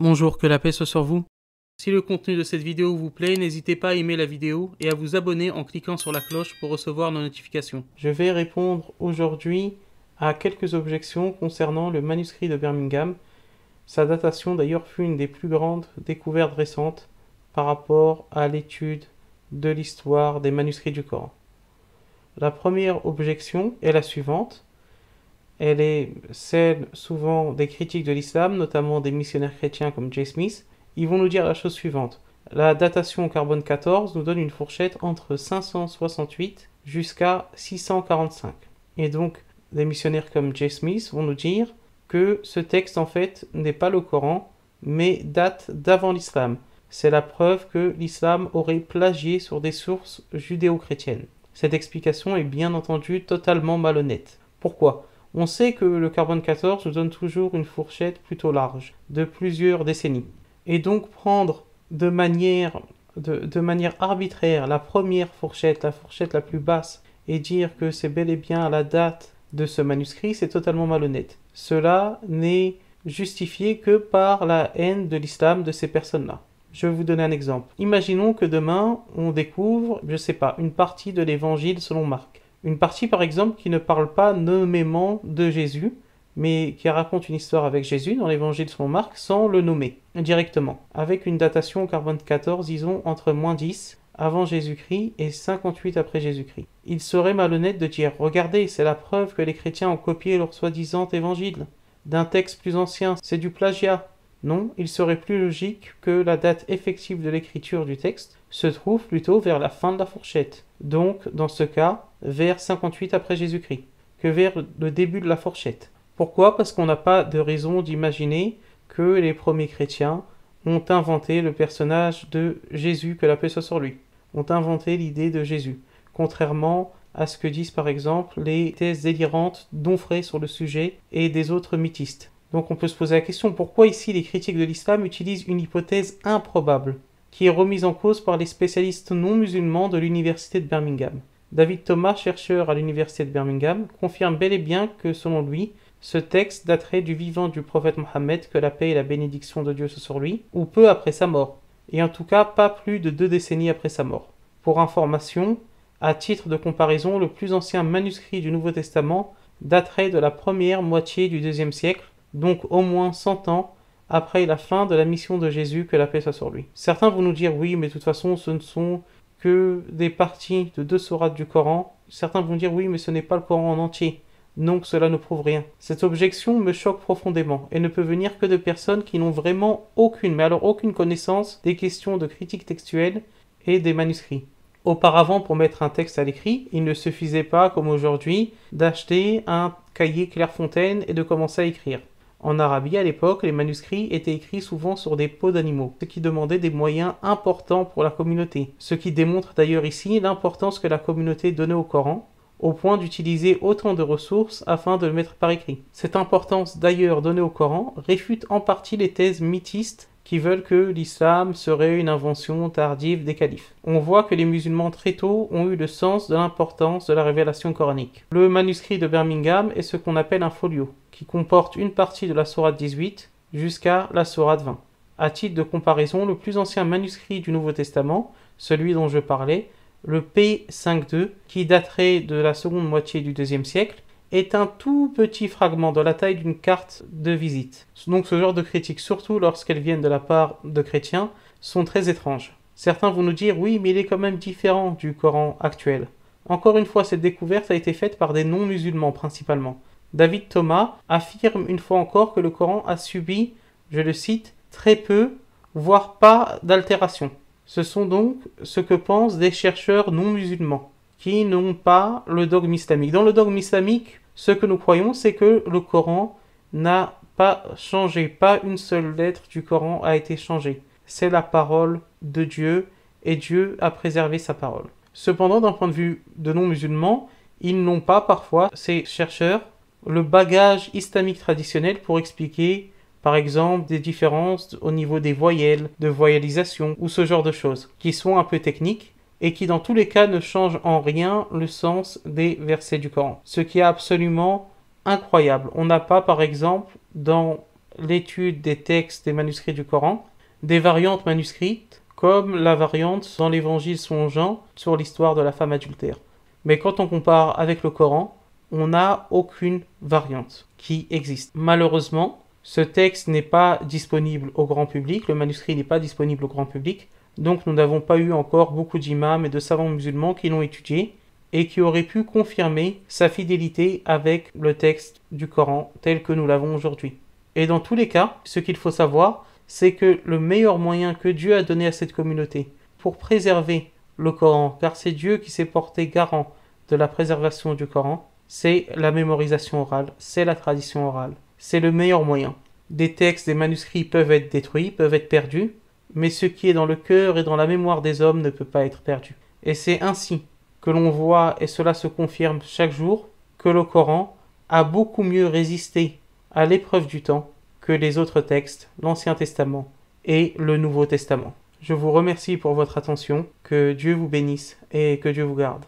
Bonjour, que la paix soit sur vous. Si le contenu de cette vidéo vous plaît, n'hésitez pas à aimer la vidéo et à vous abonner en cliquant sur la cloche pour recevoir nos notifications. Je vais répondre aujourd'hui à quelques objections concernant le manuscrit de Birmingham. Sa datation d'ailleurs fut une des plus grandes découvertes récentes par rapport à l'étude de l'histoire des manuscrits du Coran. La première objection est la suivante. Elle est celle souvent des critiques de l'islam, notamment des missionnaires chrétiens comme J. Smith. Ils vont nous dire la chose suivante. La datation au carbone 14 nous donne une fourchette entre 568 jusqu'à 645. Et donc, des missionnaires comme J. Smith vont nous dire que ce texte, en fait, n'est pas le Coran, mais date d'avant l'islam. C'est la preuve que l'islam aurait plagié sur des sources judéo-chrétiennes. Cette explication est bien entendu totalement malhonnête. Pourquoi ? On sait que le carbone 14 nous donne toujours une fourchette plutôt large, de plusieurs décennies. Et donc prendre de manière arbitraire la première fourchette, la fourchette la plus basse, et dire que c'est bel et bien la date de ce manuscrit, c'est totalement malhonnête. Cela n'est justifié que par la haine de l'islam de ces personnes-là. Je vais vous donner un exemple. Imaginons que demain, on découvre, je sais pas, une partie de l'évangile selon Marc. Une partie, par exemple, qui ne parle pas nommément de Jésus, mais qui raconte une histoire avec Jésus dans l'évangile selon Marc sans le nommer directement, avec une datation au carbone 14, disons, entre -10 avant Jésus-Christ et 58 après Jésus-Christ. Il serait malhonnête de dire « Regardez, c'est la preuve que les chrétiens ont copié leur soi-disant évangile d'un texte plus ancien, c'est du plagiat ». Non, il serait plus logique que la date effective de l'écriture du texte se trouve plutôt vers la fin de la fourchette, donc dans ce cas vers 58 après Jésus-Christ, que vers le début de la fourchette. Pourquoi ? Parce qu'on n'a pas de raison d'imaginer que les premiers chrétiens ont inventé le personnage de Jésus, que la paix soit sur lui, ont inventé l'idée de Jésus, contrairement à ce que disent par exemple les thèses délirantes d'Onfray sur le sujet et des autres mythistes. Donc on peut se poser la question, pourquoi ici les critiques de l'islam utilisent une hypothèse improbable, qui est remise en cause par les spécialistes non musulmans de l'université de Birmingham. David Thomas, chercheur à l'université de Birmingham, confirme bel et bien que selon lui, ce texte daterait du vivant du prophète Mohammed, que la paix et la bénédiction de Dieu soient sur lui, ou peu après sa mort, et en tout cas pas plus de 2 décennies après sa mort. Pour information, à titre de comparaison, le plus ancien manuscrit du Nouveau Testament daterait de la première moitié du IIe siècle, donc au moins 100 ans après la fin de la mission de Jésus, que la paix soit sur lui. Certains vont nous dire oui, mais de toute façon ce ne sont que des parties de 2 sourates du Coran. Certains vont dire oui, mais ce n'est pas le Coran en entier. Donc cela ne prouve rien. Cette objection me choque profondément et ne peut venir que de personnes qui n'ont vraiment aucune connaissance des questions de critique textuelle et des manuscrits. Auparavant, pour mettre un texte à l'écrit, il ne suffisait pas, comme aujourd'hui, d'acheter un cahier Clairefontaine et de commencer à écrire. En Arabie, à l'époque, les manuscrits étaient écrits souvent sur des peaux d'animaux, ce qui demandait des moyens importants pour la communauté. Ce qui démontre d'ailleurs ici l'importance que la communauté donnait au Coran, au point d'utiliser autant de ressources afin de le mettre par écrit. Cette importance d'ailleurs donnée au Coran réfute en partie les thèses mythistes qui veulent que l'islam serait une invention tardive des califes. On voit que les musulmans très tôt ont eu le sens de l'importance de la révélation coranique. Le manuscrit de Birmingham est ce qu'on appelle un folio, qui comporte une partie de la sourate 18 jusqu'à la sourate 20. À titre de comparaison, le plus ancien manuscrit du Nouveau Testament, celui dont je parlais, le P52, qui daterait de la seconde moitié du IIe siècle, est un tout petit fragment de la taille d'une carte de visite. Donc ce genre de critiques, surtout lorsqu'elles viennent de la part de chrétiens, sont très étranges. Certains vont nous dire oui, mais il est quand même différent du Coran actuel. Encore une fois, cette découverte a été faite par des non-musulmans principalement. David Thomas affirme une fois encore que le Coran a subi, je le cite, très peu, voire pas d'altération. Ce sont donc ce que pensent des chercheurs non musulmans, qui n'ont pas le dogme islamique. Dans le dogme islamique, ce que nous croyons, c'est que le Coran n'a pas changé, pas une seule lettre du Coran a été changée. C'est la parole de Dieu, et Dieu a préservé sa parole. Cependant, d'un point de vue de non-musulmans, ils n'ont pas parfois, ces chercheurs, le bagage islamique traditionnel pour expliquer, par exemple, des différences au niveau des voyelles, de voyellisation, ou ce genre de choses, qui sont un peu techniques, et qui dans tous les cas ne changent en rien le sens des versets du Coran. Ce qui est absolument incroyable. On n'a pas, par exemple, dans l'étude des textes des manuscrits du Coran, des variantes manuscrites, comme la variante dans l'évangile selon Jean sur l'histoire de la femme adultère. Mais quand on compare avec le Coran, on n'a aucune variante qui existe. Malheureusement, ce texte n'est pas disponible au grand public, le manuscrit n'est pas disponible au grand public, donc nous n'avons pas eu encore beaucoup d'imams et de savants musulmans qui l'ont étudié et qui auraient pu confirmer sa fidélité avec le texte du Coran tel que nous l'avons aujourd'hui. Et dans tous les cas, ce qu'il faut savoir, c'est que le meilleur moyen que Dieu a donné à cette communauté pour préserver le Coran, car c'est Dieu qui s'est porté garant de la préservation du Coran, c'est la mémorisation orale, c'est la tradition orale. C'est le meilleur moyen. Des textes, des manuscrits peuvent être détruits, peuvent être perdus, mais ce qui est dans le cœur et dans la mémoire des hommes ne peut pas être perdu. Et c'est ainsi que l'on voit, et cela se confirme chaque jour, que le Coran a beaucoup mieux résisté à l'épreuve du temps que les autres textes, l'Ancien Testament et le Nouveau Testament. Je vous remercie pour votre attention, que Dieu vous bénisse et que Dieu vous garde.